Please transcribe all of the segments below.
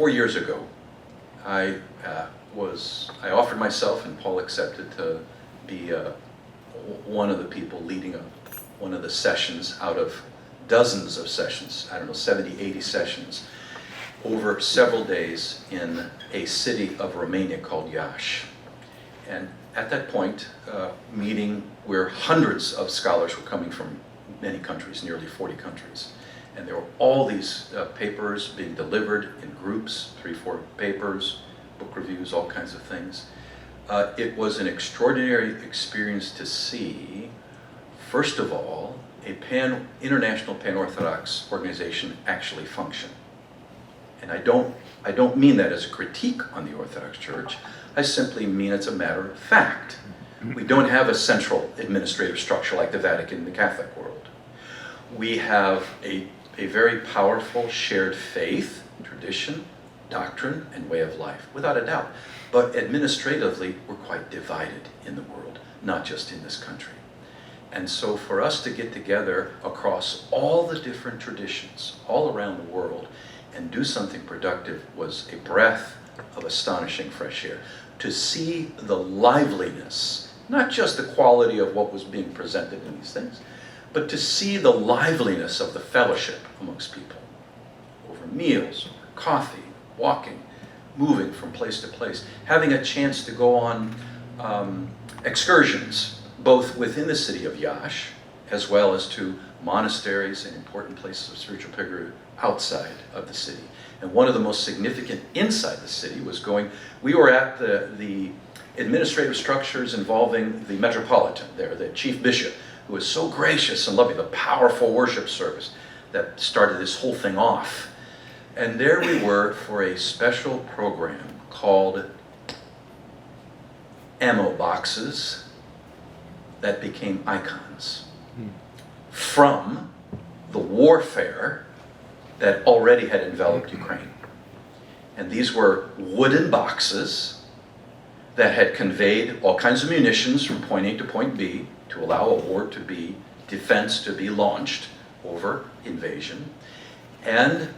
4 years ago, I offered myself, and Paul accepted, to be one of the people leading one of the sessions out of dozens of sessions, I don't know, 70, 80 sessions, over several days in a city of Romania called Iași. And at that point, meeting where hundreds of scholars were coming from many countries, nearly 40 countries. And there were all these papers being delivered in groups, 3, 4 papers, book reviews, all kinds of things. It was an extraordinary experience to see, first of all, a international pan-Orthodox organization actually function. And I don't mean that as a critique on the Orthodox Church. I simply mean it's a matter of fact. We don't have a central administrative structure like the Vatican in the Catholic world. We have a very powerful shared faith, tradition, doctrine, and way of life, without a doubt. But administratively, we're quite divided in the world, not just in this country. And so for us to get together across all the different traditions all around the world and do something productive was a breath of astonishing fresh air. To see the liveliness, not just the quality of what was being presented in these things, but to see the liveliness of the fellowship amongst people over meals, over coffee, walking, moving from place to place, having a chance to go on excursions, both within the city of Iași, as well as to monasteries and important places of spiritual pilgrimage outside of the city. And one of the most significant inside the city was we were at the administrative structures involving the metropolitan there, the chief bishop, who was so gracious and loving, the powerful worship service that started this whole thing off. And there we were for a special program called ammo boxes that became icons from the warfare that already had enveloped Ukraine. And these were wooden boxes that had conveyed all kinds of munitions from point A to point B to allow a war to be, defense to be launched over invasion. And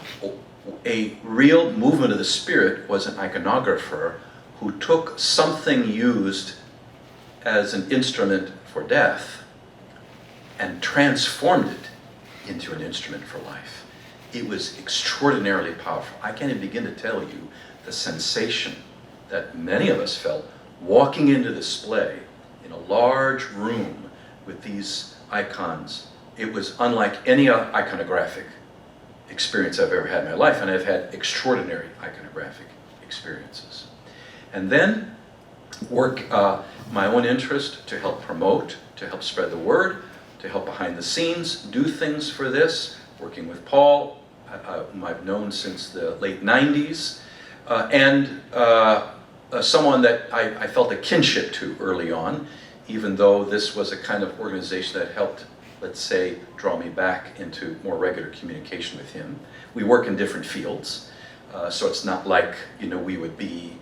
a real movement of the Spirit was an iconographer who took something used as an instrument for death and transformed it into an instrument for life. It was extraordinarily powerful. I can't even begin to tell you the sensation that many of us felt walking into display in a large room with these icons. It was unlike any iconographic experience I've ever had in my life, and I've had extraordinary iconographic experiences. And then my own interest to help promote, to help spread the word, to help behind the scenes, do things for this, working with Paul, whom I've known since the late 90s, and someone that I felt a kinship to early on, even though this was a kind of organization that helped, let's say, draw me back into more regular communication with him. We work in different fields, so it's not like, we would be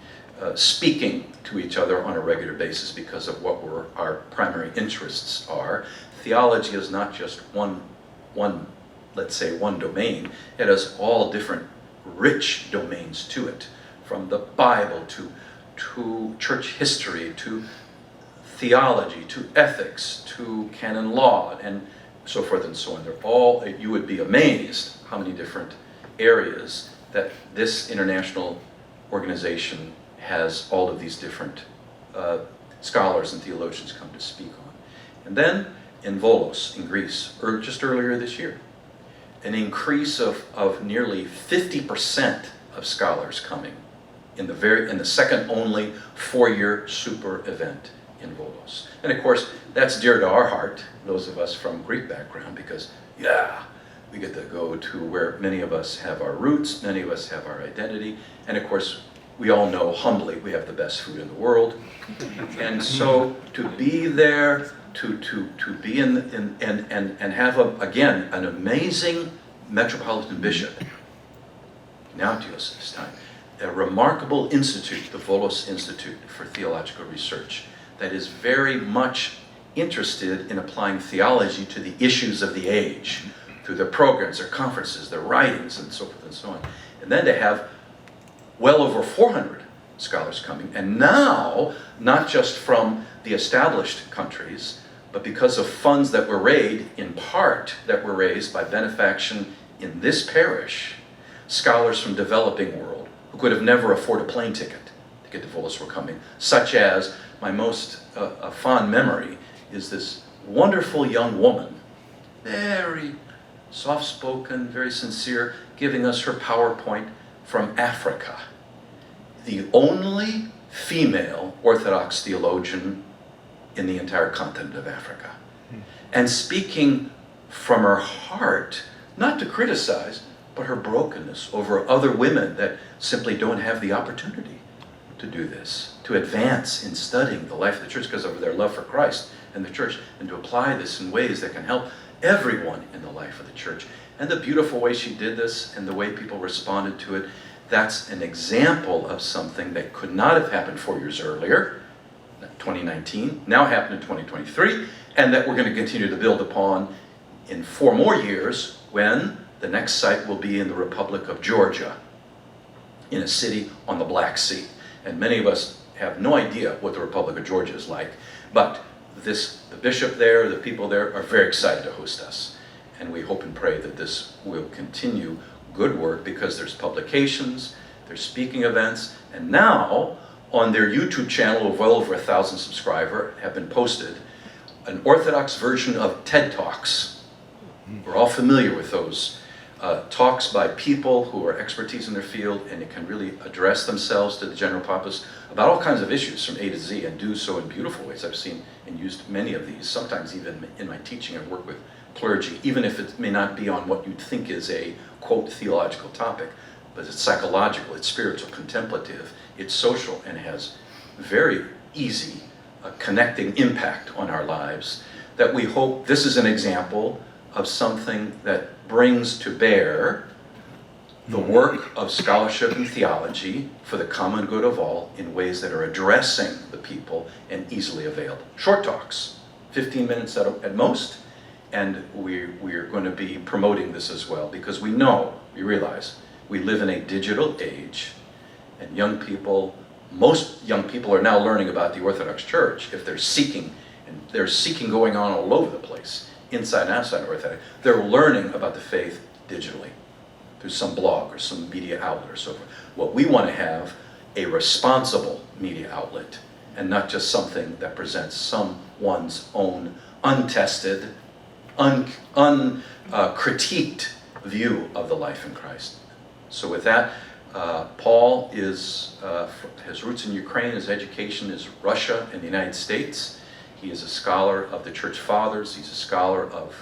speaking to each other on a regular basis because of what our primary interests are. Theology is not just one domain. It has all different rich domains to it, from the Bible to church history, to theology, to ethics, to canon law, and so forth and so on. They're all, you would be amazed how many different areas that this international organization has all of these different scholars and theologians come to speak on. And then in Volos, in Greece, just earlier this year, an increase of nearly 50% of scholars coming in the second only 4-year super event in Volos. And of course, that's dear to our heart, those of us from Greek background, because we get to go to where many of us have our roots, many of us have our identity, and of course, we all know humbly we have the best food in the world. And so to be there, to be and have again an amazing metropolitan bishop, Nautios this time, a remarkable institute, the Volos Institute for Theological Research, that is very much interested in applying theology to the issues of the age, through their programs, their conferences, their writings, and so forth and so on. And then to have well over 400 scholars coming, and now, not just from the established countries, but because of funds that were raised, in part, that were raised by benefaction in this parish, scholars from developing world who could have never afforded a plane ticket to get to Volos were coming, such as, my most fond memory is this wonderful young woman, very soft-spoken, very sincere, giving us her PowerPoint from Africa. The only female Orthodox theologian in the entire continent of Africa. And speaking from her heart, not to criticize, but her brokenness over other women that simply don't have the opportunity to do this, to advance in studying the life of the church because of their love for Christ and the church, and to apply this in ways that can help everyone in the life of the church. And the beautiful way she did this and the way people responded to it, that's an example of something that could not have happened 4 years earlier, 2019, now happened in 2023, and that we're going to continue to build upon in 4 more years when the next site will be in the Republic of Georgia, in a city on the Black Sea. And many of us have no idea what the Republic of Georgia is like, but the bishop there, the people there are very excited to host us. And we hope and pray that this will continue good work, because there's publications, there's speaking events, and now on their YouTube channel of well over 1,000 subscribers have been posted an Orthodox version of TED Talks. We're all familiar with those talks by people who are expertise in their field, and it can really address themselves to the general populace about all kinds of issues from A to Z, and do so in beautiful ways. I've seen and used many of these, sometimes even in my teaching. I work with clergy, even if it may not be on what you'd think is a, quote, theological topic, but it's psychological, it's spiritual, contemplative, it's social, and has very easy connecting impact on our lives, that we hope this is an example of something that brings to bear the work of scholarship and theology for the common good of all in ways that are addressing the people and easily available. Short talks, 15 minutes at most, and we're going to be promoting this as well, because we realize we live in a digital age, and most young people are now learning about the Orthodox Church if they're seeking, and there's seeking going on all over the place, inside and outside of Orthodox. They're learning about the faith digitally, through some blog or some media outlet or so forth. What we want to have a responsible media outlet, and not just something that presents someone's own untested, uncritiqued view of the life in Christ. So with that, Paul his roots in Ukraine, his education is Russia and the United States. He is a scholar of the Church Fathers. He's a scholar of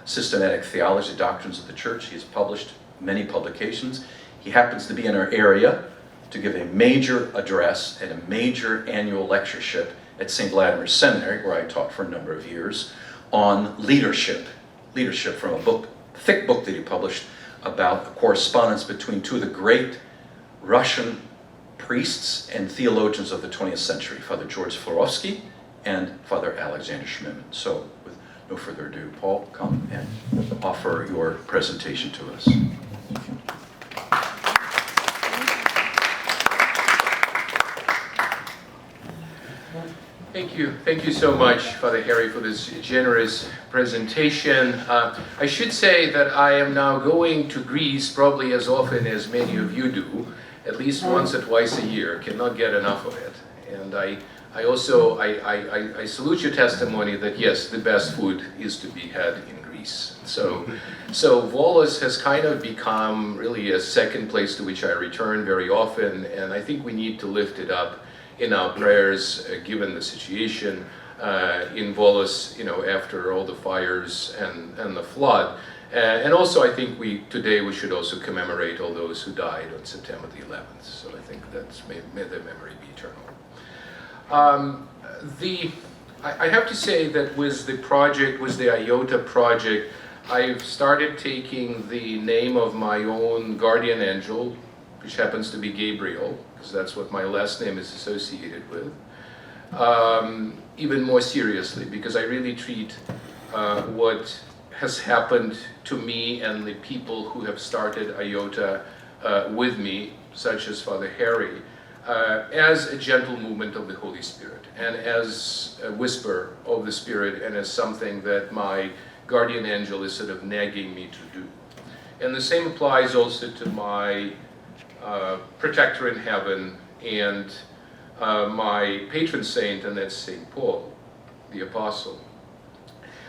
systematic theology, doctrines of the Church. He has published many publications. He happens to be in our area to give a major address at a major annual lectureship at St. Vladimir's Seminary, where I taught for a number of years, on leadership from a thick book that he published about the correspondence between 2 of the great Russian priests and theologians of the 20th century, Father George Florovsky and Father Alexander Schmemann. So with no further ado, Paul, come and offer your presentation to us. Thank you so much, Father Harry, for this generous presentation. I should say that I am now going to Greece probably as often as many of you do, at least once or twice a year. Cannot get enough of it. And I also salute your testimony that yes, the best food is to be had in Greece. So Volos has kind of become really a second place to which I return very often, and I think we need to lift it up in our prayers, given the situation in Volos, after all the fires and the flood. And also, I think today we should also commemorate all those who died on September the 11th. So I think may their memory be eternal. I have to say that with the IOTA project, I've started taking the name of my own guardian angel, which happens to be Gabriel, because that's what my last name is associated with, even more seriously, because I really treat what has happened to me and the people who have started IOTA with me such as Father Harry, as a gentle movement of the Holy Spirit, and as a whisper of the Spirit, and as something that my guardian angel is sort of nagging me to do. And the same applies also to my protector in heaven and my patron saint, and that's St. Paul, the Apostle.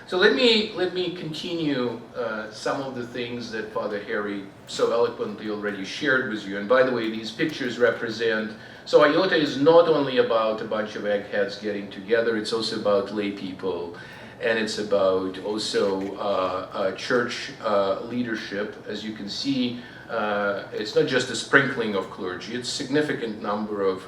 So let me continue some of the things that Father Harry so eloquently already shared with you. And by the way, these pictures represent, so IOTA is not only about a bunch of eggheads getting together, it's also about lay people, and it's about also church leadership. As you can see, it's not just a sprinkling of clergy, it's a significant number of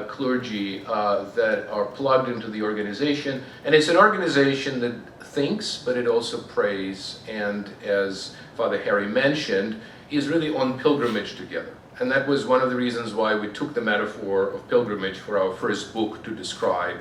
clergy that are plugged into the organization. And it's an organization that thinks, but it also prays, and as Father Harry mentioned, is really on pilgrimage together. And that was one of the reasons why we took the metaphor of pilgrimage for our first book to describe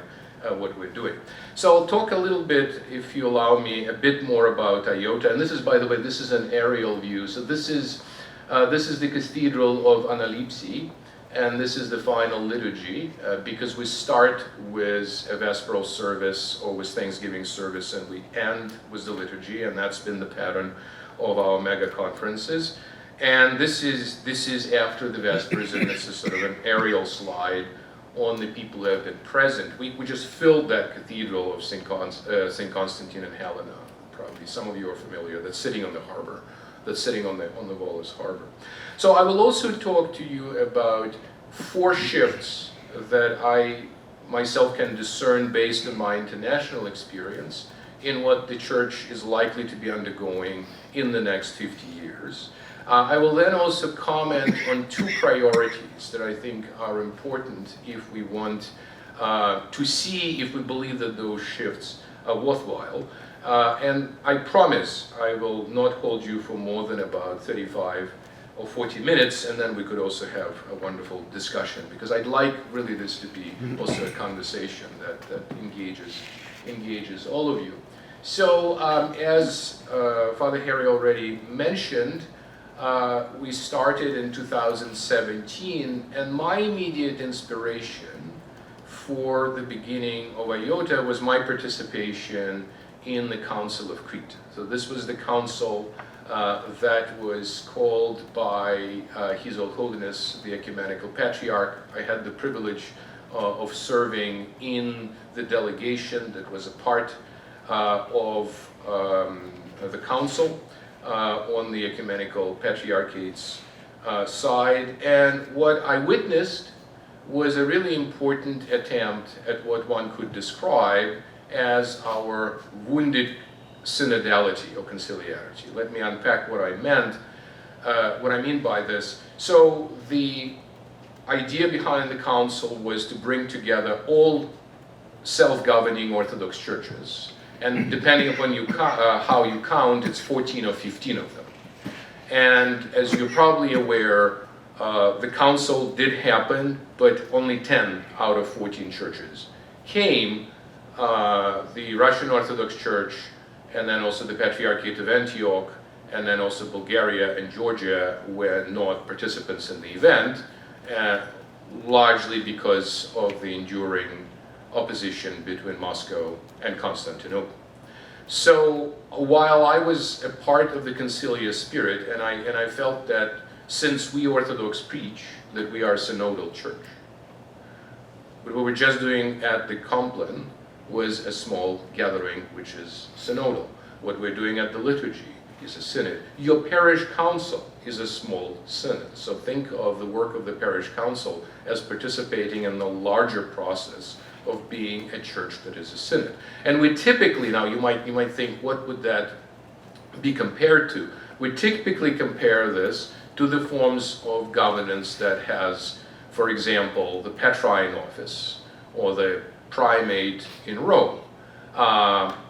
what we're doing. So I'll talk a little bit, if you allow me, a bit more about IOTA. And this is, by the way, this is an aerial view. So this is the Cathedral of Analipsi, and this is the final liturgy, because we start with a Vesperal service or with Thanksgiving service, and we end with the liturgy, and that's been the pattern of our mega conferences. And this is after the Vespers, and this is sort of an aerial slide on the people who have been present. We just filled that cathedral of St. Constantine and Helena. Probably some of you are familiar. That's sitting on the harbor. That's sitting on the Wallace Harbor. So I will also talk to you about 4 shifts that I myself can discern based on my international experience in what the church is likely to be undergoing in the next 50 years. I will then also comment on 2 priorities that I think are important if we want to see if we believe that those shifts are worthwhile. And I promise I will not hold you for more than about 35 or 40 minutes, and then we could also have a wonderful discussion, because I'd like really this to be also a conversation that engages all of you. So as Father Harry already mentioned, we started in 2017, and my immediate inspiration for the beginning of IOTA was my participation in the Council of Crete. So this was the council that was called by His Old Holiness, the Ecumenical Patriarch. I had the privilege of serving in the delegation that was a part of the council on the Ecumenical Patriarchate's side. And what I witnessed was a really important attempt at what one could describe as our wounded synodality or conciliarity. Let me unpack what I mean by this. So the idea behind the council was to bring together all self-governing Orthodox churches, and depending upon how you count, it's 14 or 15 of them. And as you're probably aware, the council did happen, but only 10 out of 14 churches came. The Russian Orthodox Church, and then also the Patriarchate of Antioch, and then also Bulgaria and Georgia were not participants in the event, largely because of the enduring opposition between Moscow and Constantinople. So while I was a part of the conciliar spirit, and I felt that since we Orthodox preach that we are a synodal church, but what we're just doing at the Compline was a small gathering, which is synodal. What we're doing at the liturgy is a synod. Your parish council is a small synod. So think of the work of the parish council as participating in the larger process of being a church that is a synod. And we typically, now you might think, what would that be compared to? We typically compare this to the forms of governance that has, for example, the Petrine office or the primate in Rome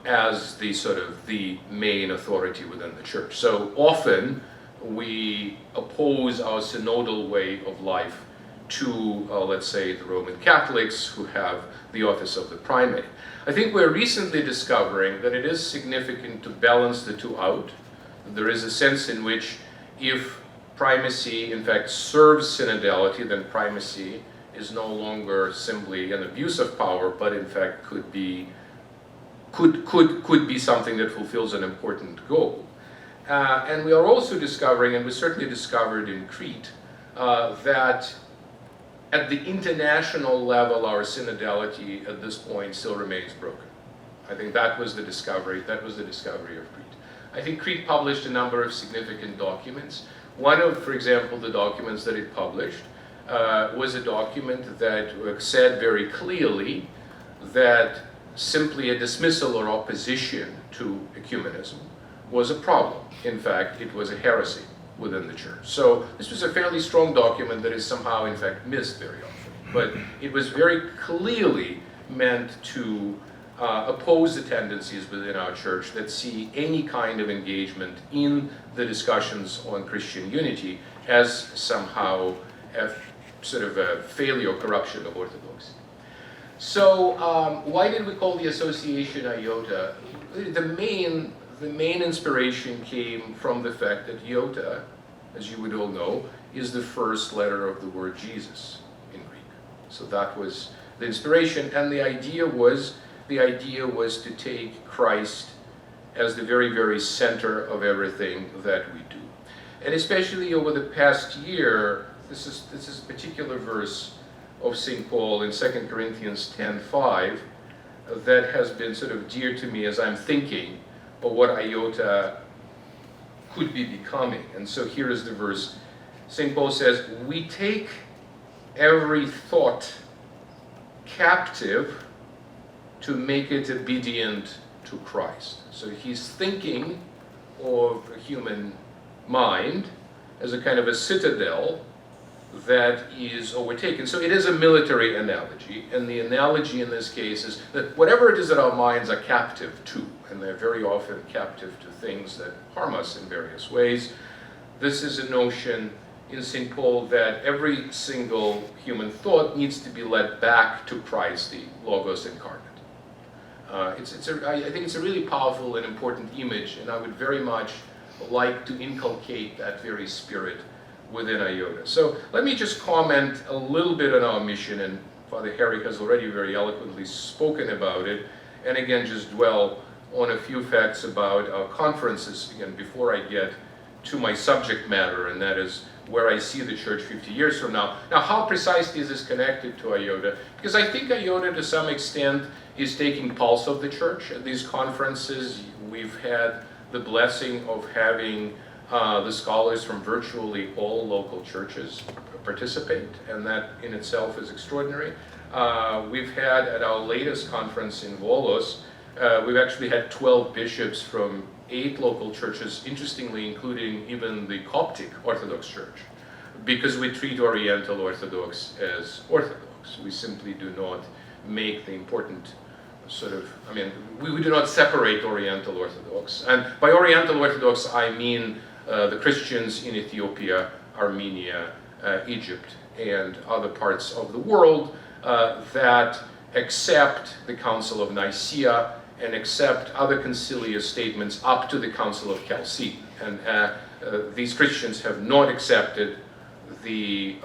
as the sort of the main authority within the church. So often we oppose our synodal way of life to, let's say, the Roman Catholics who have the office of the primate. I think we're recently discovering that it is significant to balance the two out. There is a sense in which if primacy, in fact, serves synodality, then primacy is no longer simply an abuse of power, but in fact could be something that fulfills an important goal. And we are also discovering, and we certainly discovered in Crete, that at the international level, our synodality at this point still remains broken. I think that was the discovery of Crete. I think Crete published a number of significant documents. One of, for example, the documents that it published was a document that said very clearly that simply a dismissal or opposition to ecumenism was a problem. In fact, it was a heresy within the church. So this was a fairly strong document that is somehow, in fact, missed very often. But it was very clearly meant to oppose the tendencies within our church that see any kind of engagement in the discussions on Christian unity as somehow a sort of a failure or corruption of orthodoxy. So why did we call the association IOTA? The main inspiration came from the fact that IOTA, as you would all know, is the first letter of the word Jesus in Greek. So that was the inspiration, and the idea was to take Christ as the very, very center of everything that we do. And especially over the past year, this is a particular verse of St. Paul in 2 Corinthians 10:5 that has been sort of dear to me as I'm thinking of what IOTA could be becoming. And so here is the verse. St. Paul says, "We take every thought captive to make it obedient to Christ." So he's thinking of a human mind as a kind of a citadel that is overtaken. So it is a military analogy, and the analogy in this case is that whatever it is that our minds are captive to, and they're very often captive to things that harm us in various ways, this is a notion in St. Paul that every single human thought needs to be led back to Christ, the Logos incarnate. I think it's a really powerful and important image, and I would very much like to inculcate that very spirit within IOTA. So let me just comment a little bit on our mission, and Father Harry has already very eloquently spoken about it, and again just dwell on a few facts about our conferences, again, before I get to my subject matter, and that is where I see the church 50 years from now. Now, how precisely is this connected to IOTA? Because I think IOTA, to some extent, is taking pulse of the church. At these conferences, we've had the blessing of having the scholars from virtually all local churches participate, and that in itself is extraordinary. We've had, at our latest conference in Volos, we've actually had 12 bishops from 8 local churches, interestingly including even the Coptic Orthodox Church, because we treat Oriental Orthodox as Orthodox. We simply do not make the important we do not separate Oriental Orthodox. And by Oriental Orthodox, I mean the Christians in Ethiopia, Armenia, Egypt, and other parts of the world that accept the Council of Nicaea and accept other conciliar statements up to the Council of Chalcedon. And these Christians have not accepted the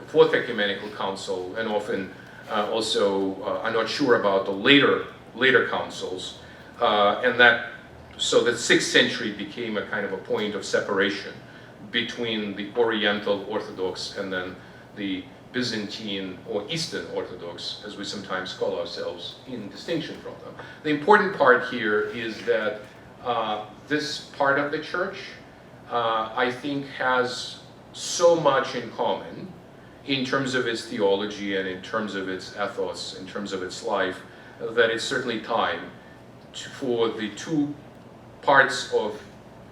Fourth Ecumenical Council, and often also are not sure about the later councils, and that so the 6th century became a kind of a point of separation between the Oriental Orthodox and then the Byzantine or Eastern Orthodox, as we sometimes call ourselves, in distinction from them. The important part here is that this part of the church, I think, has so much in common in terms of its theology and in terms of its ethos, in terms of its life, that it's certainly time for the two parts of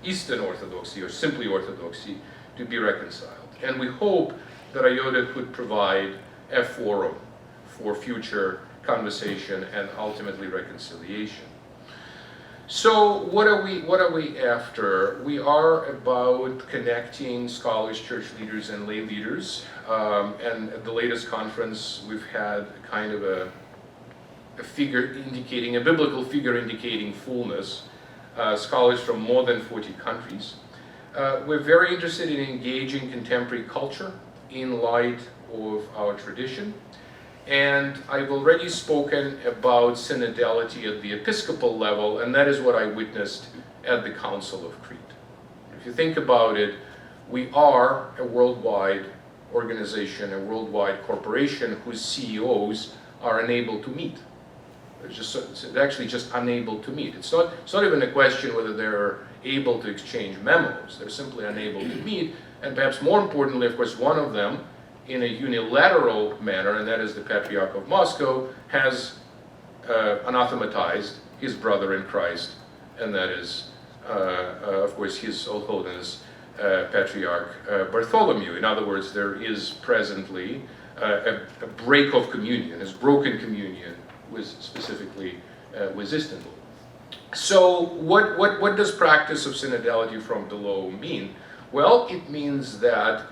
Eastern Orthodoxy, or simply Orthodoxy, to be reconciled. And we hope that IOTA could provide a forum for future conversation and ultimately reconciliation. So what are we after? We are about connecting scholars, church leaders, and lay leaders. And at the latest conference, we've had kind of a figure indicating, a biblical figure indicating fullness, scholars from more than 40 countries. We're very interested in engaging contemporary culture in light of our tradition. And I've already spoken about synodality at the episcopal level, and that is what I witnessed at the Council of Crete. If you think about it, we are a worldwide organization, a worldwide corporation whose CEOs are unable to meet. They're actually just unable to meet. It's not even a question whether they're able to exchange memos. They're simply unable to meet. And perhaps more importantly, of course, one of them, in a unilateral manner, and that is the Patriarch of Moscow, has anathematized his brother in Christ, and that is, of course, His Old Holiness Patriarch Bartholomew. In other words, there is presently a break of communion, has broken communion with specifically with Istanbul. So what does practice of synodality from below mean? Well, it means that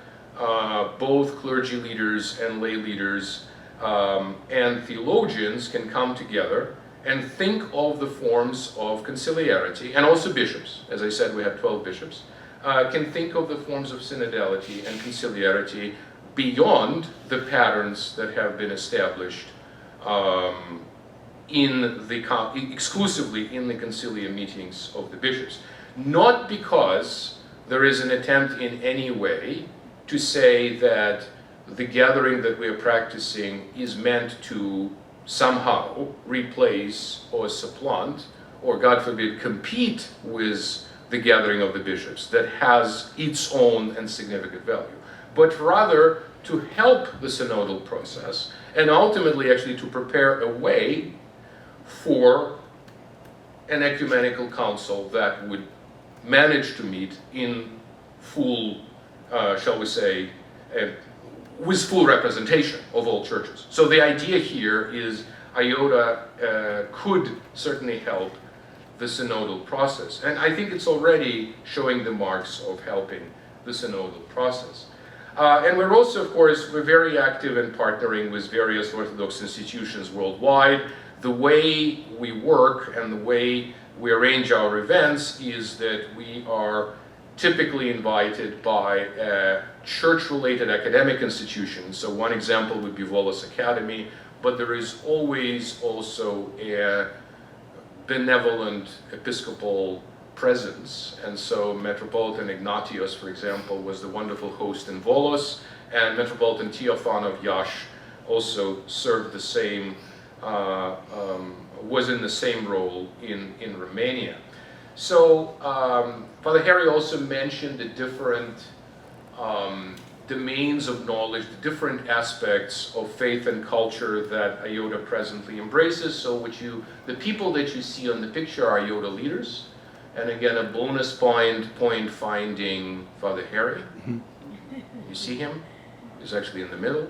both clergy leaders and lay leaders and theologians can come together and think of the forms of conciliarity, and also bishops. As I said, we have 12 bishops, can think of the forms of synodality and conciliarity beyond the patterns that have been established exclusively in the conciliar meetings of the bishops. Not because there is an attempt in any way to say that the gathering that we are practicing is meant to somehow replace or supplant, or God forbid, compete with the gathering of the bishops that has its own and significant value, but rather to help the synodal process and ultimately actually to prepare a way for an ecumenical council that would manage to meet in full, shall we say, with full representation of all churches. So the idea here is IOTA could certainly help the synodal process. And I think it's already showing the marks of helping the synodal process. And we're also, of course, we're very active in partnering with various Orthodox institutions worldwide. The way we work and the way we arrange our events is that we are typically invited by church-related academic institutions. So one example would be Volos Academy, but there is always also a benevolent episcopal presence. And so Metropolitan Ignatios, for example, was the wonderful host in Volos, and Metropolitan Theophan of Iași also served the same, was in the same role in Romania. So Father Harry also mentioned the different domains of knowledge, the different aspects of faith and culture that IOTA presently embraces. So the people that you see on the picture are IOTA leaders. And again, a bonus point finding Father Harry. You see him? He's actually in the middle.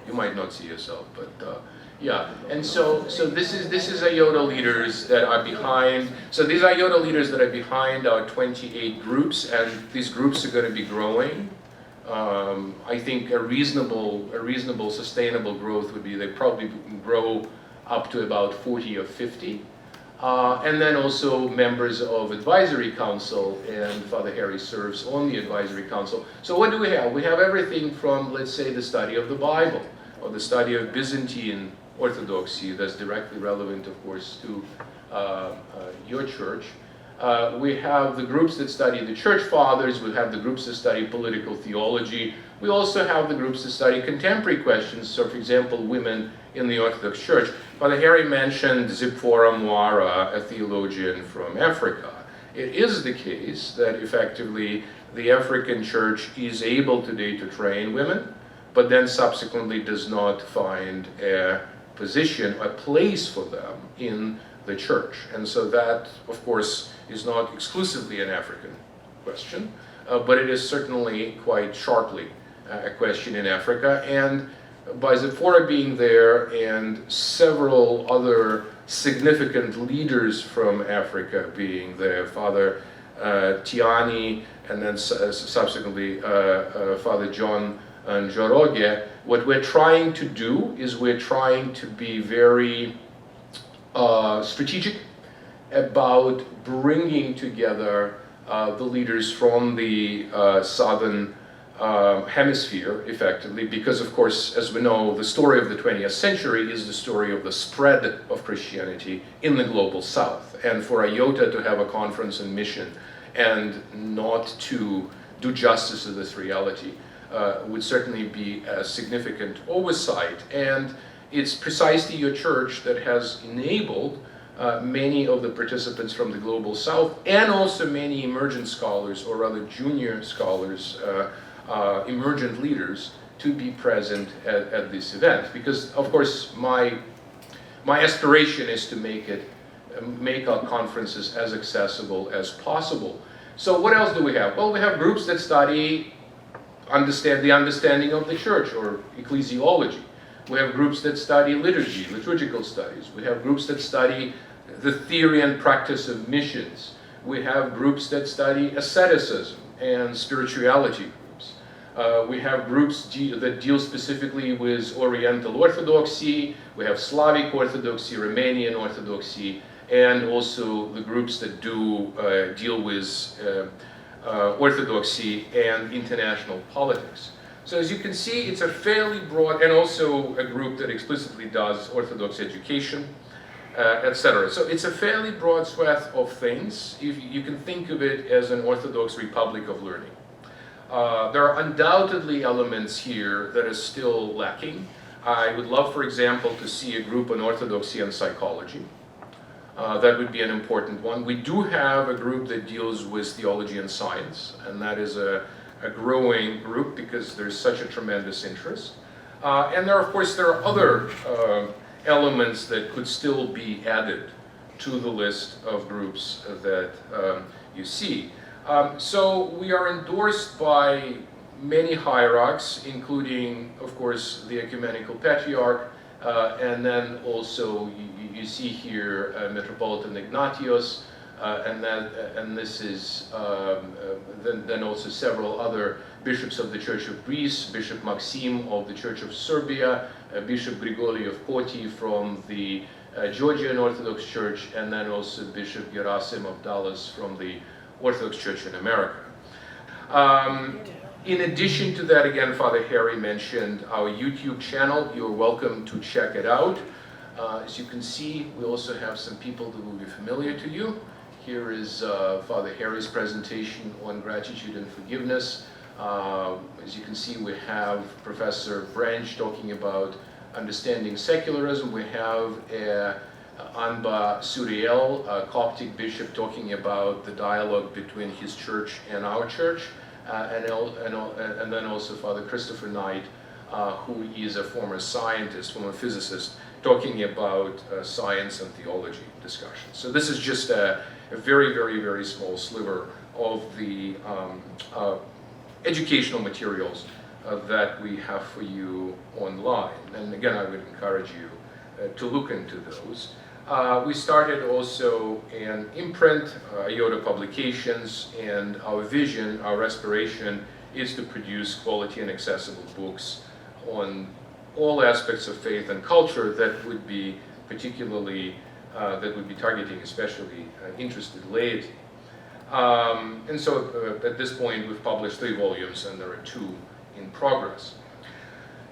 You might not see yourself, but yeah. And so this is IOTA leaders that are behind. So these IOTA leaders that are behind our 28 groups, and these groups are going to be growing. I think a reasonable, sustainable growth would be they probably grow up to about 40 or 50. And then also members of advisory council, and Father Harry serves on the advisory council. So what do we have? We have everything from, let's say, the study of the Bible, or the study of Byzantine Orthodoxy, that's directly relevant, of course, to your church. We have the groups that study the church fathers, we have the groups that study political theology. We also have the groups that study contemporary questions, so for example, women in the Orthodox Church. Father Harry mentioned Zipporah Moara, a theologian from Africa. It is the case that effectively the African Church is able today to train women, but then subsequently does not find a position, a place for them in the church. And so that, of course, is not exclusively an African question, but it is certainly quite sharply a question in Africa. And by Zipporah being there and several other significant leaders from Africa being there, Father Tiani, and then subsequently Father John Njoroge, what we're trying to do is we're trying to be very strategic about bringing together the leaders from the southern hemisphere, effectively, because of course, as we know, the story of the 20th century is the story of the spread of Christianity in the global south. And for IOTA to have a conference and mission and not to do justice to this reality would certainly be a significant oversight. And it's precisely your church that has enabled many of the participants from the global south, and also many emergent scholars, or rather junior scholars, emergent leaders, to be present at this event. Because of course my aspiration is to make our conferences as accessible as possible. So what else do we have? Well, we have groups that study the understanding of the church, or ecclesiology. We have groups that study liturgy, liturgical studies. We have groups that study the theory and practice of missions. We have groups that study asceticism and spirituality groups. We have groups that deal specifically with Oriental Orthodoxy. We have Slavic Orthodoxy, Romanian Orthodoxy, and also the groups that deal with Orthodoxy and international politics. So as you can see, it's a fairly broad, and also a group that explicitly does Orthodox education, etc. So it's a fairly broad swath of things. You can think of it as an Orthodox republic of learning. There are undoubtedly elements here that are still lacking. I would love, for example, to see a group on orthodoxy and psychology. That would be an important one. We do have a group that deals with theology and science, and that is a growing group because there's such a tremendous interest. And there are other elements that could still be added to the list of groups that you see. So we are endorsed by many hierarchs, including, of course, the Ecumenical Patriarch, and then also you see here Metropolitan Ignatius, and this is then also several other bishops of the Church of Greece, Bishop Maxim of the Church of Serbia, Bishop Grigori of Koti from the Georgian Orthodox Church, and then also Bishop Gerasim of Dallas from the Orthodox Church in America. In addition to that, again, Father Harry mentioned our YouTube channel. You're welcome to check it out. As you can see, we also have some people that will be familiar to you. Here is Father Harry's presentation on gratitude and forgiveness. As you can see, we have Professor Branch talking about understanding secularism. We have Anba Suriel, a Coptic bishop, talking about the dialogue between his church and our church. And then also Father Christopher Knight, who is a former scientist, former physicist, talking about science and theology discussions. So this is just a very, very, very small sliver of the educational materials that we have for you online. And again, I would encourage you to look into those. We started also an imprint, IOTA Publications, and our vision, our aspiration, is to produce quality and accessible books on all aspects of faith and culture that would be particularly, that would be targeting especially interested laity. And so at this point we've published 3 volumes and there are 2 in progress.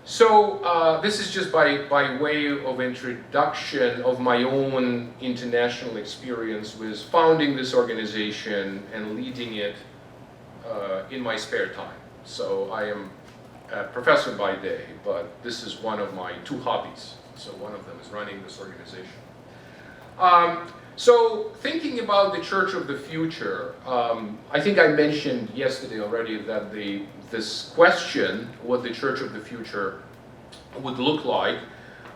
So this is just by way of introduction of my own international experience with founding this organization and leading it in my spare time. So I am a professor by day, but this is one of my 2 hobbies. So one of them is running this organization. So thinking about the Church of the future, I think I mentioned yesterday already that this question, what the Church of the future would look like,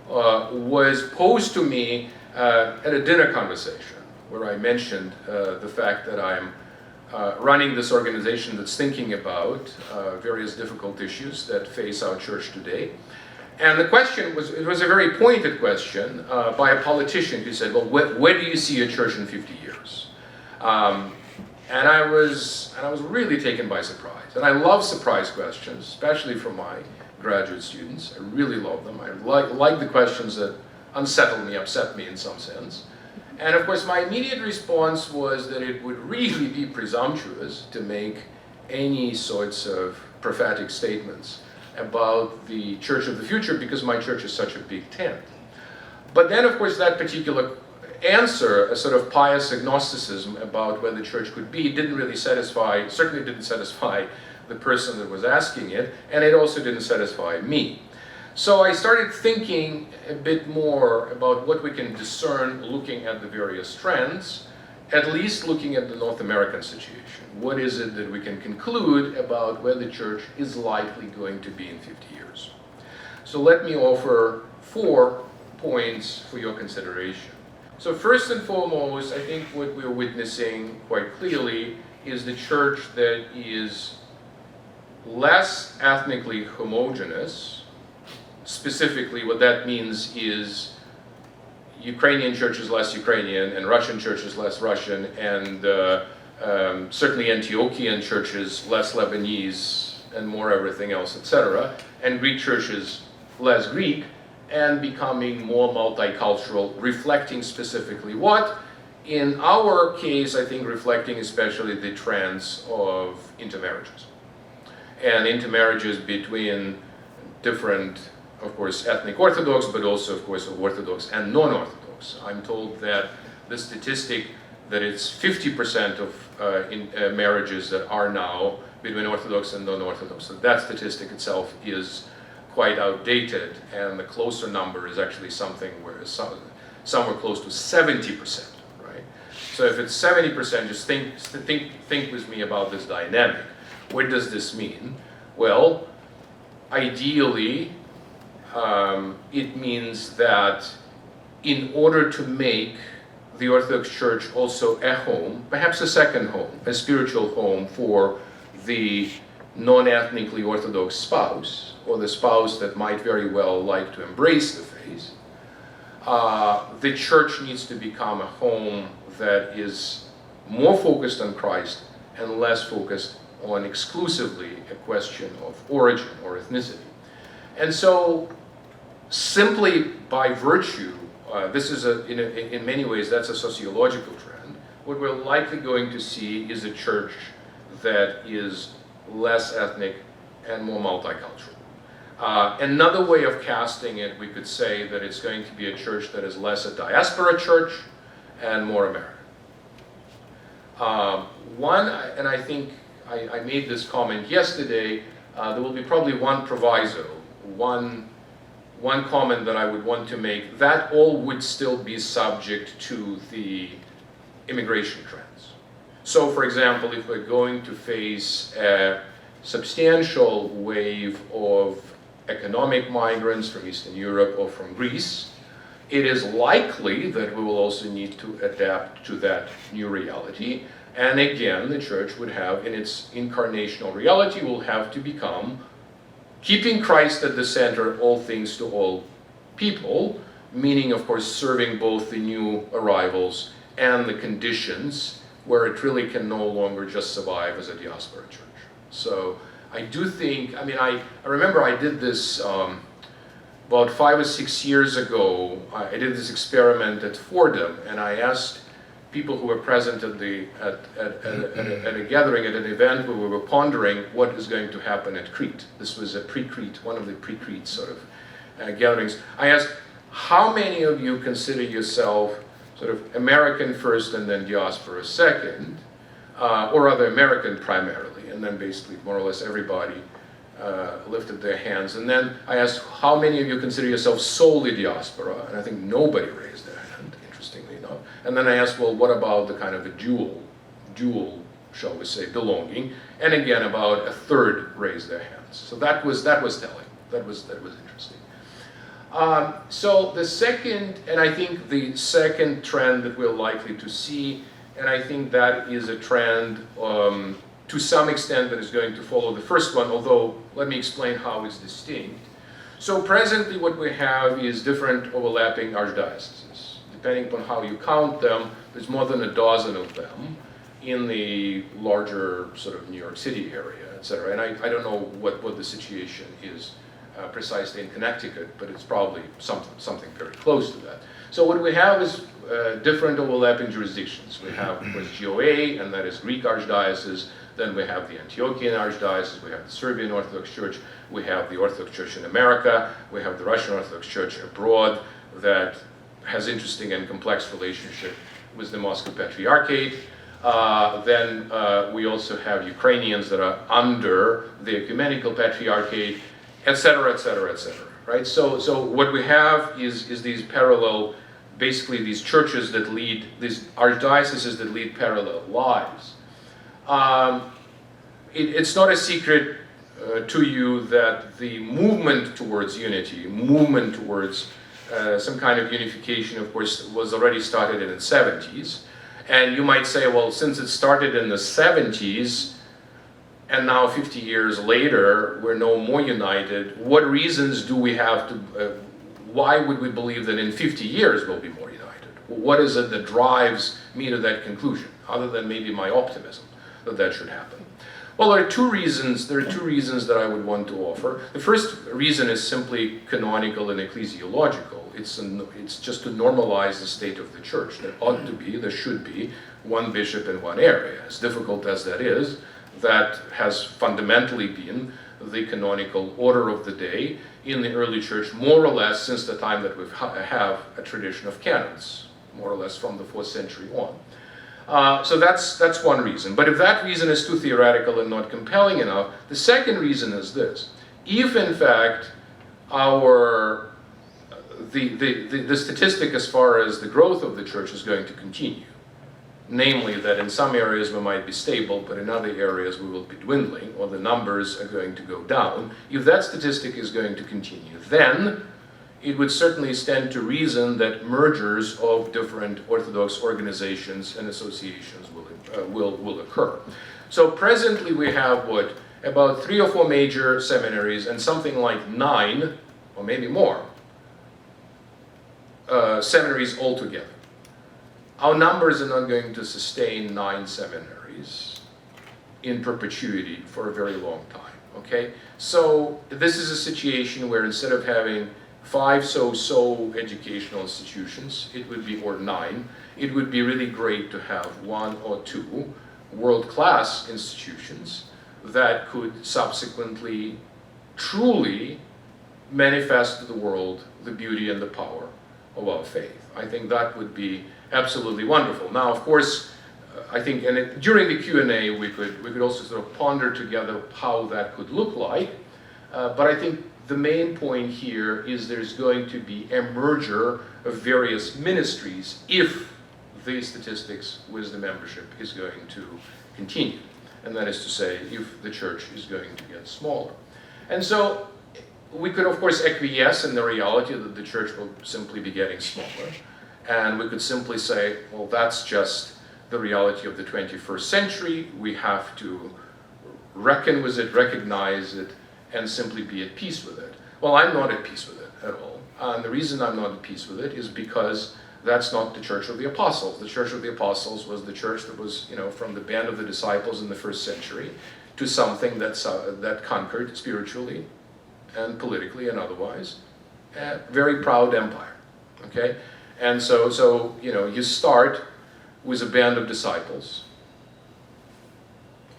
was posed to me at a dinner conversation where I mentioned the fact that I'm running this organization that's thinking about various difficult issues that face our church today. And the question was, it was a very pointed question by a politician who said, well, where do you see a church in 50 years? And I was really taken by surprise. And I love surprise questions, especially from my graduate students. I really love them. I like the questions that unsettle me, upset me in some sense. And of course, my immediate response was that it would really be presumptuous to make any sorts of prophetic statements about the church of the future because my church is such a big tent. But then, of course, that particular answer, a sort of pious agnosticism about where the church could be, certainly didn't satisfy the person that was asking it, and it also didn't satisfy me. So I started thinking a bit more about what we can discern looking at the various trends, at least looking at the North American situation. What is it that we can conclude about where the church is likely going to be in 50 years? So let me offer 4 points for your consideration. So first and foremost, I think what we're witnessing quite clearly is the church that is less ethnically homogeneous. Specifically, what that means is Ukrainian church is less Ukrainian, and Russian church is less Russian, and certainly Antiochian church is less Lebanese, and more everything else, etc. And Greek church is less Greek, and becoming more multicultural, reflecting specifically what? In our case, I think reflecting especially the trends of intermarriages. And intermarriages between different, of course, ethnic Orthodox, but also, of course, Orthodox and non-Orthodox. I'm told that the statistic that it's 50% of marriages that are now between Orthodox and non-Orthodox. So that statistic itself is quite outdated, and the closer number is actually something where somewhere close to 70%, right? So if it's 70%, just think with me about this dynamic. What does this mean? Well, ideally, it means that in order to make the Orthodox Church also a home, perhaps a second home, a spiritual home for the non-ethnically Orthodox spouse, or the spouse that might very well like to embrace the faith, the church needs to become a home that is more focused on Christ and less focused on exclusively a question of origin or ethnicity. And so, simply by virtue, this is in many ways that's a sociological trend. What we're likely going to see is a church that is less ethnic and more multicultural. Another way of casting it, we could say that it's going to be a church that is less a diaspora church and more American. And I think I made this comment yesterday, there will be probably one proviso, one comment that I would want to make. That all would still be subject to the immigration trends. So, for example, if we're going to face a substantial wave of economic migrants from Eastern Europe or from Greece, it is likely that we will also need to adapt to that new reality. And again, the church would have, in its incarnational reality, will have to become, keeping Christ at the center, all things to all people, meaning, of course, serving both the new arrivals and the conditions where it really can no longer just survive as a diaspora church. So I do think, I remember I did this about 5 or 6 years ago. I did this experiment at Fordham, and I asked people who were present at a gathering, at an event where we were pondering what is going to happen at Crete. This was a pre-Crete, one of the pre-Crete sort of gatherings. I asked, how many of you consider yourself sort of American first and then diaspora second, or rather American primarily? And then basically more or less everybody lifted their hands. And then I asked, how many of you consider yourself solely diaspora? And I think nobody raised their hand, interestingly enough. And then I asked, well, what about the kind of a dual, shall we say, belonging? And again, about a third raised their hands. So that was telling. That was interesting. So the second, and I think the second trend that we're likely to see, and I think that is a trend to some extent that is going to follow the first one, although let me explain how it's distinct. So presently what we have is different overlapping archdioceses. Depending upon how you count them, there's more than a dozen of them in the larger sort of New York City area, etc. And I don't know what the situation is precisely in Connecticut, but it's probably something very close to that. So what we have is different overlapping jurisdictions. We have, of course, GOA, and that is Greek Archdiocese. Then we have the Antiochian Archdiocese, we have the Serbian Orthodox Church, we have the Orthodox Church in America, we have the Russian Orthodox Church abroad that has interesting and complex relationship with the Moscow Patriarchate. Then we also have Ukrainians that are under the Ecumenical Patriarchate, etc., etc., etc. Right? So what we have is these parallel, basically these churches that lead, these archdioceses that lead parallel lives. It's not a secret to you that the movement towards unity, movement towards some kind of unification, of course, was already started in the 70s. And you might say, well, since it started in the 70s, and now 50 years later, we're no more united, what reasons do we have to, why would we believe that in 50 years we'll be more united? What is it that drives me to that conclusion, other than maybe my optimism that should happen? Well, there are two reasons that I would want to offer. The first reason is simply canonical and ecclesiological. It's just to normalize the state of the church. There ought to be, there should be, one bishop in one area. As difficult as that is, that has fundamentally been the canonical order of the day in the early church, more or less since the time that we have a tradition of canons, more or less from the 4th century on. So that's one reason. But if that reason is too theoretical and not compelling enough, the second reason is this. If in fact the statistic as far as the growth of the church is going to continue, namely that in some areas we might be stable, but in other areas we will be dwindling, or the numbers are going to go down, if that statistic is going to continue, then it would certainly stand to reason that mergers of different Orthodox organizations and associations will occur. So presently we have about 3 or 4 major seminaries and something like 9, or maybe more, seminaries altogether. Our numbers are not going to sustain 9 seminaries in perpetuity for a very long time, okay? So this is a situation where instead of having 5 so-so educational institutions, or 9, it would be really great to have 1 or 2 world-class institutions that could subsequently truly manifest to the world the beauty and the power of our faith. I think that would be absolutely wonderful. Now, of course, I think, during the Q&A, we could also sort of ponder together how that could look like, but I think the main point here is there's going to be a merger of various ministries if the statistics with the membership is going to continue. And that is to say, if the church is going to get smaller. And so we could, of course, acquiesce in the reality that the church will simply be getting smaller. And we could simply say, well, that's just the reality of the 21st century. We have to reckon with it, recognize it, and simply be at peace with it. Well, I'm not at peace with it at all. And the reason I'm not at peace with it is because that's not the Church of the Apostles. The Church of the Apostles was the church that was, from the band of the disciples in the 1st century to something that conquered spiritually and politically and otherwise a very proud empire, okay? And so you start with a band of disciples,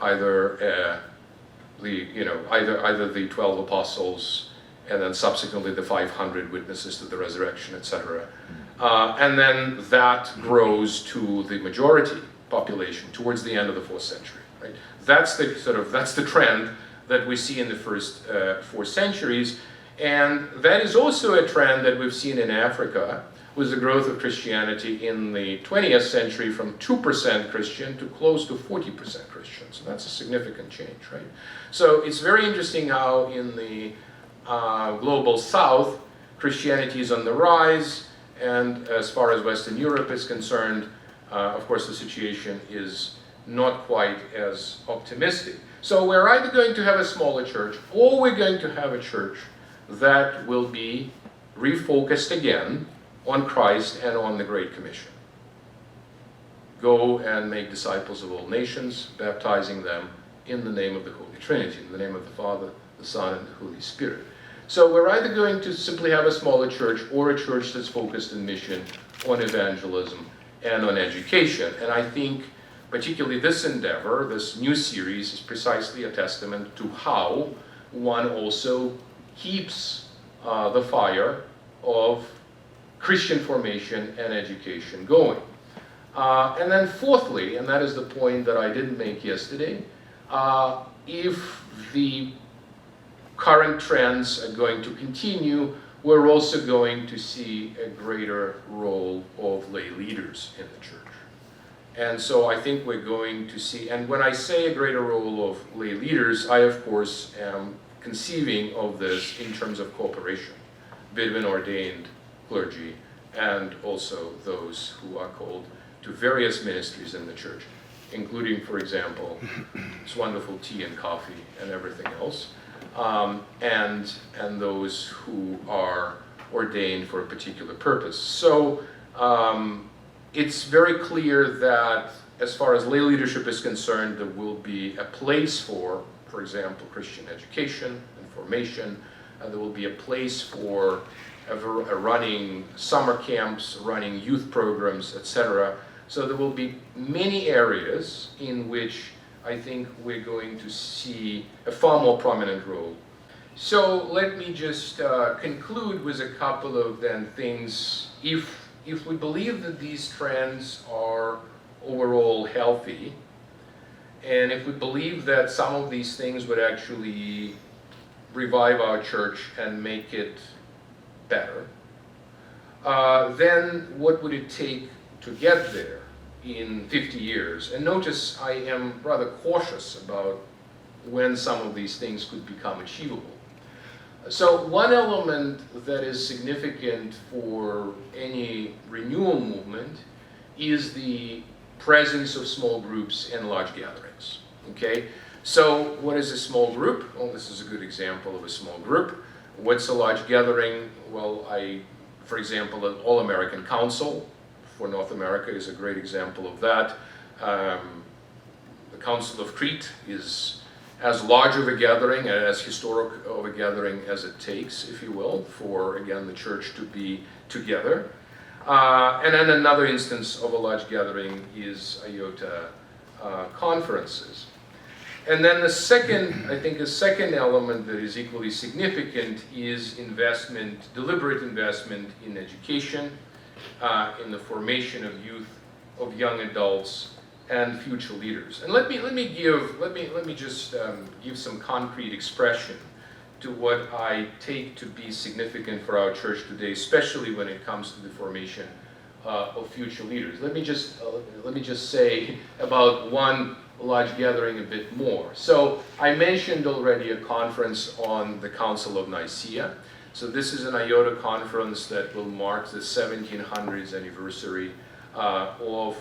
either the 12 apostles, and then subsequently the 500 witnesses to the resurrection, etc. And then that grows to the majority population towards the end of the 4th century. Right? That's the trend that we see in the first 4 centuries, and that is also a trend that we've seen in Africa with the growth of Christianity in the 20th century from 2% Christian to close to 40% Christian. So that's a significant change, right? So it's very interesting how in the global south, Christianity is on the rise, and as far as Western Europe is concerned, of course the situation is not quite as optimistic. So we're either going to have a smaller church, or we're going to have a church that will be refocused again on Christ and on the Great Commission. Go and make disciples of all nations, baptizing them in the name of the Holy Trinity, in the name of the Father, the Son, and the Holy Spirit. So we're either going to simply have a smaller church or a church that's focused on mission, on evangelism, and on education. And I think particularly this endeavor, this new series, is precisely a testament to how one also keeps the fire of Christian formation and education going. And then fourthly, and that is the point that I didn't make yesterday, if the current trends are going to continue, we're also going to see a greater role of lay leaders in the church. And so I think we're going to see, and when I say a greater role of lay leaders, I of course am conceiving of this in terms of cooperation between ordained clergy and also those who are called to various ministries in the church, including, for example, this wonderful tea and coffee and everything else, and those who are ordained for a particular purpose. So it's very clear that as far as lay leadership is concerned, there will be a place for example, Christian education and formation. There will be a place for running summer camps, running youth programs, etc. So there will be many areas in which I think we're going to see a far more prominent role. So let me just conclude with a couple of then things. If we believe that these trends are overall healthy, and if we believe that some of these things would actually revive our church and make it better, then what would it take to get there in 50 years? And notice I am rather cautious about when some of these things could become achievable. So one element that is significant for any renewal movement is the presence of small groups and large gatherings. Okay? So what is a small group? Well, this is a good example of a small group. What's a large gathering? Well, for example, an All-American Council for North America is a great example of that. The Council of Crete is as large of a gathering and as historic of a gathering as it takes, if you will, for, again, the church to be together. And then another instance of a large gathering is IOTA conferences. And then the second, I think a second element that is equally significant is investment, deliberate investment in education, in the formation of youth, of young adults, and future leaders. And let me just give some concrete expression to what I take to be significant for our church today, especially when it comes to the formation of future leaders. Let me just say about one large gathering a bit more. So I mentioned already a conference on the Council of Nicaea. So this is an IOTA conference that will mark the 1700s anniversary of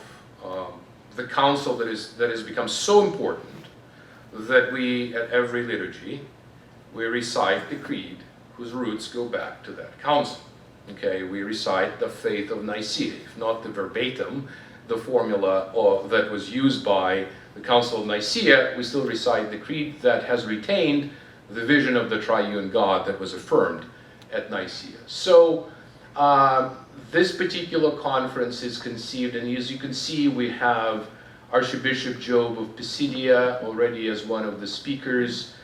the council that has become so important that we, at every liturgy, we recite the creed whose roots go back to that council. Okay, we recite the faith of Nicaea, if not the verbatim, the formula that was used by the Council of Nicaea, we still recite the creed that has retained the vision of the triune God that was affirmed at Nicaea. So this particular conference is conceived, and as you can see, we have Archbishop Job of Pisidia already as one of the speakers.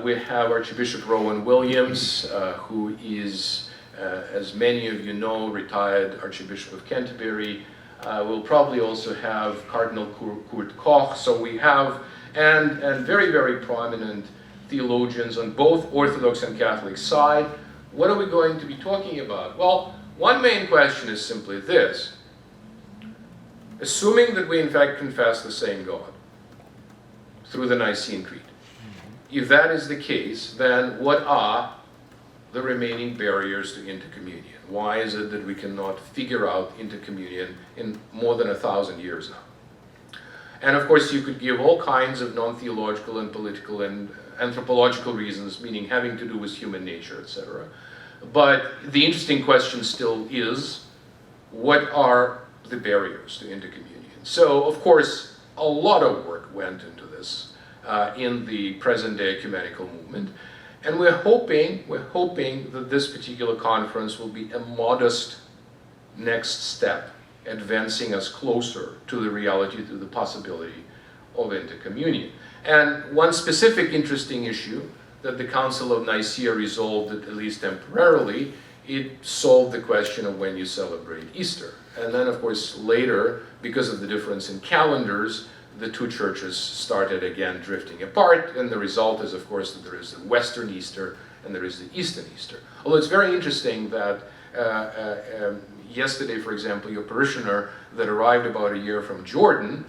We have Archbishop Rowan Williams, who is, as many of you know, retired Archbishop of Canterbury. We'll probably also have Cardinal Kurt Koch. So we have, and very, very prominent theologians on both Orthodox and Catholic side. What are we going to be talking about? Well, one main question is simply this. Assuming that we in fact confess the same God through the Nicene Creed, if that is the case, then what are the remaining barriers to intercommunion? Why is it that we cannot figure out intercommunion in more than 1,000 years now? And of course, you could give all kinds of non-theological and political and anthropological reasons, meaning having to do with human nature, etc. But the interesting question still is, what are the barriers to intercommunion? So, of course, a lot of work went into this in the present-day ecumenical movement. And we're hoping that this particular conference will be a modest next step, advancing us closer to the reality, to the possibility of intercommunion. And one specific interesting issue that the Council of Nicaea resolved, at least temporarily, it solved the question of when you celebrate Easter. And then, of course, later, because of the difference in calendars, the two churches started again drifting apart, and the result is, of course, that there is the Western Easter and there is the Eastern Easter. Although it's very interesting that yesterday, for example, your parishioner that arrived about a year from Jordan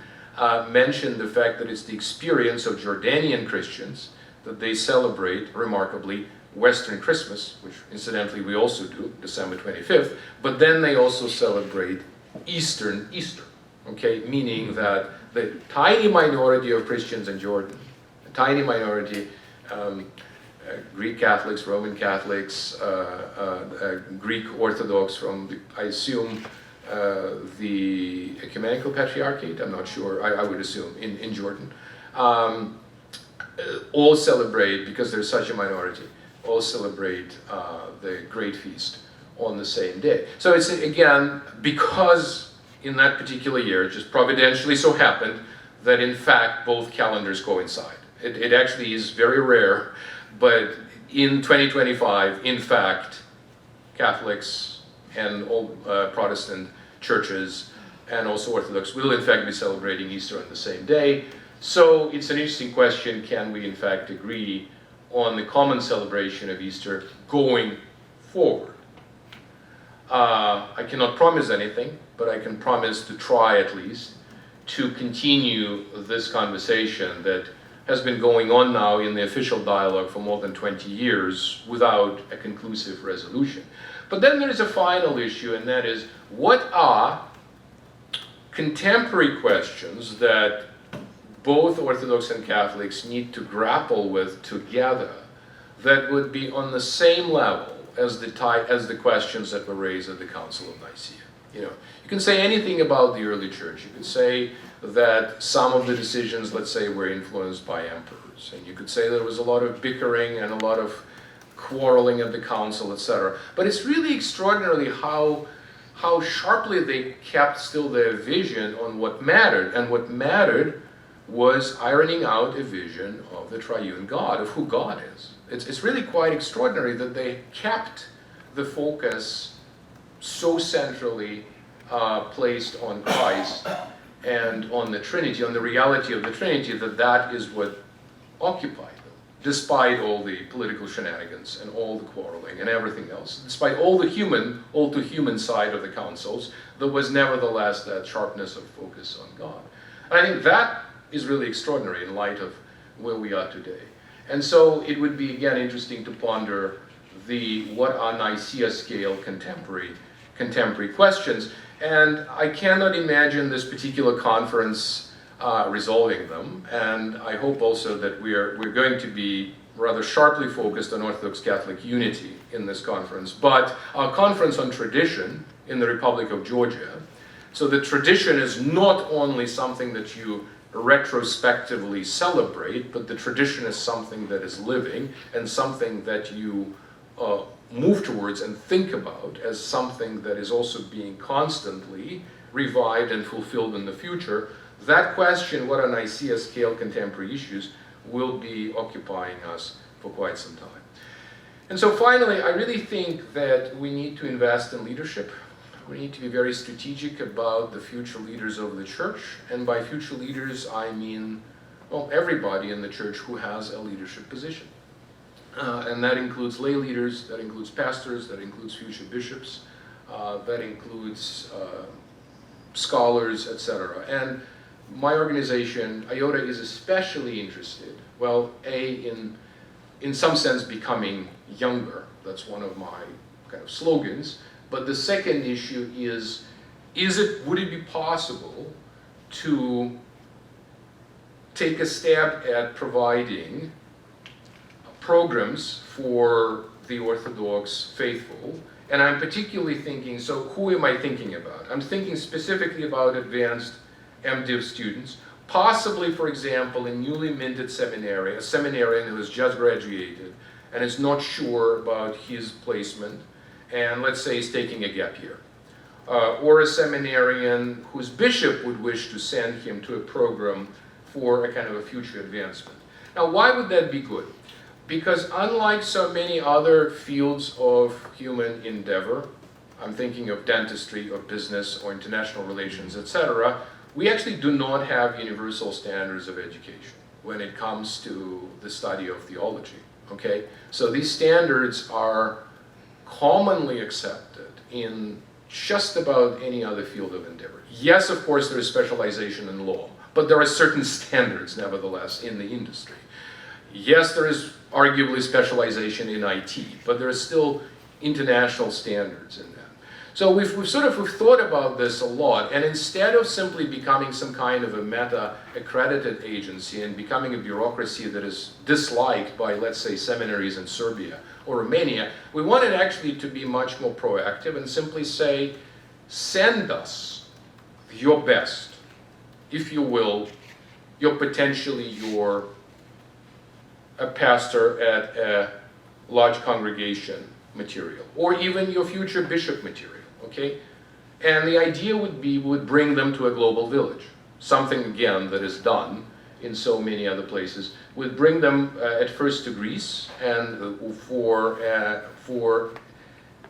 mentioned the fact that it's the experience of Jordanian Christians that they celebrate, remarkably, Western Christmas, which incidentally we also do, December 25th, but then they also celebrate Eastern Easter, okay? Meaning that the tiny minority of Christians in Jordan, a tiny minority, Greek Catholics, Roman Catholics, Greek Orthodox from, I assume, the Ecumenical Patriarchate, I'm not sure, I would assume, in Jordan, all celebrate, because there's such a minority, all celebrate the Great Feast on the same day. So it's, again, because in that particular year, it just providentially so happened that in fact both calendars coincide. It actually is very rare, but in 2025, in fact, Catholics and all Protestant churches and also Orthodox will in fact be celebrating Easter on the same day. So it's an interesting question, can we in fact agree on the common celebration of Easter going forward? I cannot promise anything, but I can promise to try at least to continue this conversation that has been going on now in the official dialogue for more than 20 years without a conclusive resolution. But then there is a final issue, and that is, what are contemporary questions that both Orthodox and Catholics need to grapple with together that would be on the same level as the questions that were raised at the Council of Nicaea? You know, you can say anything about the early church. You could say that some of the decisions, let's say, were influenced by emperors, and you could say there was a lot of bickering and a lot of quarreling at the council, etc. But it's really extraordinary how sharply they kept still their vision on what mattered, and what mattered was ironing out a vision of the triune God, of who God is. It's really quite extraordinary that they kept the focus so centrally placed on Christ and on the Trinity, on the reality of the Trinity, that is what occupied them, despite all the political shenanigans and all the quarreling and everything else. Despite all the all too human side of the councils, there was nevertheless that sharpness of focus on God. And I think that is really extraordinary in light of where we are today. And so it would be, again, interesting to ponder what are Nicaea scale contemporary questions. And I cannot imagine this particular conference resolving them. And I hope also that we're going to be rather sharply focused on Orthodox Catholic unity in this conference. But our conference on tradition in the Republic of Georgia, so the tradition is not only something that you retrospectively celebrate, but the tradition is something that is living and something that you move towards and think about as something that is also being constantly revived and fulfilled in the future. That question, what are Nicaea scale contemporary issues, will be occupying us for quite some time. And so finally, I really think that we need to invest in leadership. We need to be very strategic about the future leaders of the church. And by future leaders, I mean, well, everybody in the church who has a leadership position. And that includes lay leaders, that includes pastors, that includes future bishops, that includes scholars, etc. And my organization, IOTA, is especially interested, well, in some sense becoming younger. That's one of my kind of slogans. But the second issue is would it be possible to take a stab at providing programs for the Orthodox faithful? And I'm particularly thinking, so who am I thinking about? I'm thinking specifically about advanced MDiv students, possibly, for example, a newly minted seminary, a seminarian who has just graduated and is not sure about his placement, and let's say he's taking a gap year. Or a seminarian whose bishop would wish to send him to a program for a kind of a future advancement. Now, why would that be good? Because unlike so many other fields of human endeavor, I'm thinking of dentistry, or business, or international relations, etc., we actually do not have universal standards of education when it comes to the study of theology, okay? So these standards are commonly accepted in just about any other field of endeavor. Yes, of course, there is specialization in law, but there are certain standards, nevertheless, in the industry. Yes, there is arguably specialization in IT, but there are still international standards in that. So we've thought about this a lot, and instead of simply becoming some kind of a meta-accredited agency and becoming a bureaucracy that is disliked by, let's say, seminaries in Serbia or Romania, we wanted actually to be much more proactive and simply say, send us your best, if you will, you're a pastor at a large congregation material, or even your future bishop material, okay? And the idea would be, we would bring them to a global village, something again that is done in so many other places. We'd bring them at first to Greece, and for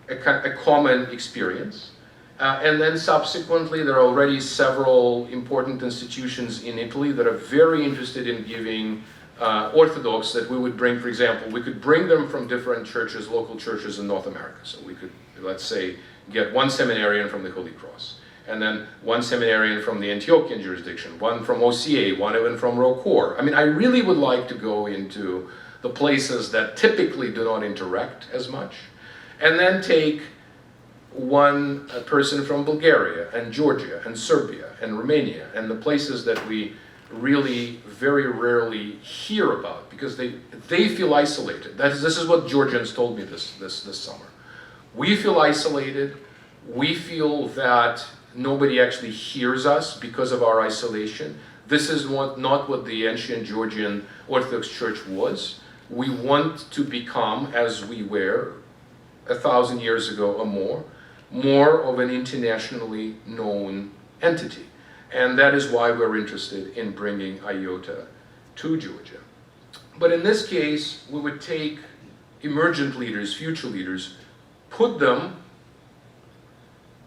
a common experience. And then subsequently, there are already several important institutions in Italy that are very interested in giving Orthodox, that we would bring, for example, we could bring them from different churches, local churches in North America. So we could, let's say, get one seminarian from the Holy Cross, and then one seminarian from the Antiochian jurisdiction, one from OCA, one even from Rocor. I mean, I really would like to go into the places that typically do not interact as much, and then take one person from Bulgaria and Georgia and Serbia and Romania, and the places that we really very rarely hear about, because they feel isolated. This is what Georgians told me this summer. We feel isolated. We feel that nobody actually hears us because of our isolation. This is not what the ancient Georgian Orthodox Church was. We want to become, as we were 1,000 years ago or more of an internationally known entity. And that is why we're interested in bringing IOTA to Georgia. But in this case, we would take emergent leaders, future leaders, put them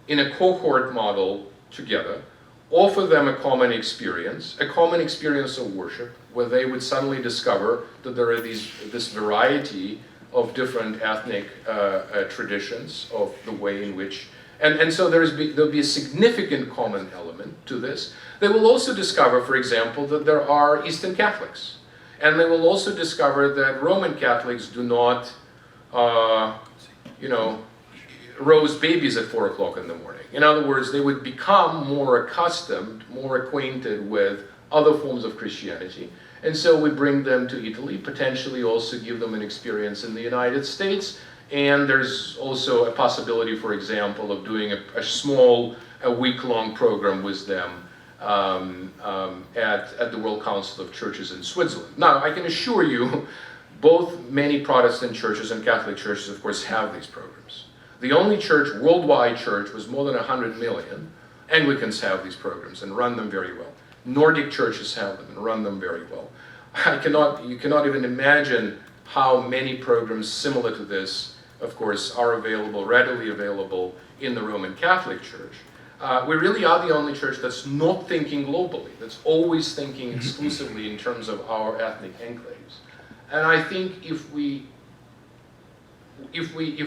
in a cohort model together, offer them a common experience of worship, where they would suddenly discover that there are this variety of different ethnic traditions of the way in which. And so there'll be a significant common element to this. They will also discover, for example, that there are Eastern Catholics. And they will also discover that Roman Catholics do not, roast babies at 4 o'clock in the morning. In other words, they would become more accustomed, more acquainted with other forms of Christianity. And so we bring them to Italy, potentially also give them an experience in the United States. And there's also a possibility, for example, of doing a week-long program with them at the World Council of Churches in Switzerland. Now, I can assure you, both many Protestant churches and Catholic churches, of course, have these programs. The only worldwide church, was more than 100 million. Anglicans have these programs and run them very well. Nordic churches have them and run them very well. You cannot even imagine how many programs similar to this, of course, are readily available in the Roman Catholic Church. We really are the only church that's not thinking globally, that's always thinking exclusively in terms of our ethnic enclaves. And I think if we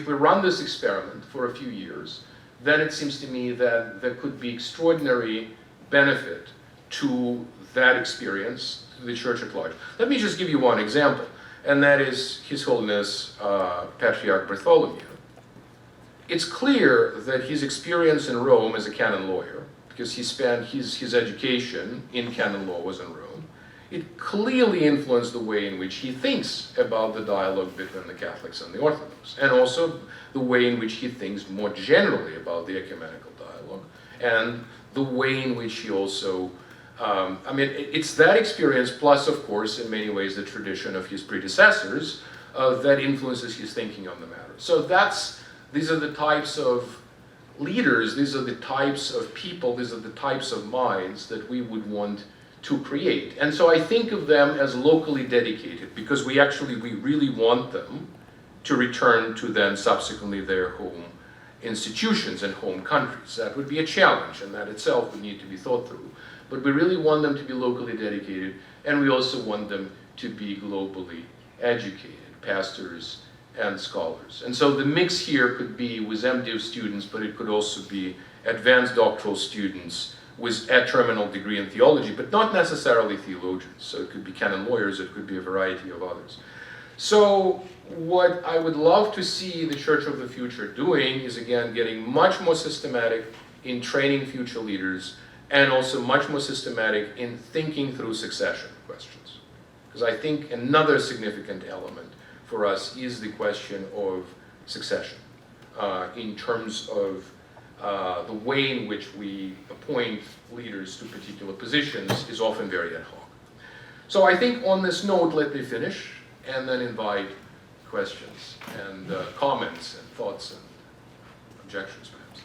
run this experiment for a few years, then it seems to me that there could be extraordinary benefit to that experience, to the church at large. Let me just give you one example, and that is His Holiness Patriarch Bartholomew. It's clear that his experience in Rome as a canon lawyer, because he spent his education in canon law was in Rome, it clearly influenced the way in which he thinks about the dialogue between the Catholics and the Orthodox, and also the way in which he thinks more generally about the ecumenical dialogue, and the way in which he also, it's that experience, plus, of course, in many ways, the tradition of his predecessors, that influences his thinking on the matter. So these are the types of leaders, these are the types of people, these are the types of minds that we would want to create. And so I think of them as locally dedicated, because we really want them to return to then subsequently their home institutions and home countries. That would be a challenge, and that itself would need to be thought through. But we really want them to be locally dedicated, and we also want them to be globally educated, pastors and scholars. And so the mix here could be with MDiv students, but it could also be advanced doctoral students with a terminal degree in theology, but not necessarily theologians. So it could be canon lawyers, it could be a variety of others. So what I would love to see the Church of the Future doing is, again, getting much more systematic in training future leaders, and also much more systematic in thinking through succession questions. Because I think another significant element for us is the question of succession in terms of the way in which we appoint leaders to particular positions is often very ad hoc. So I think on this note, let me finish and then invite questions and comments and thoughts and objections perhaps.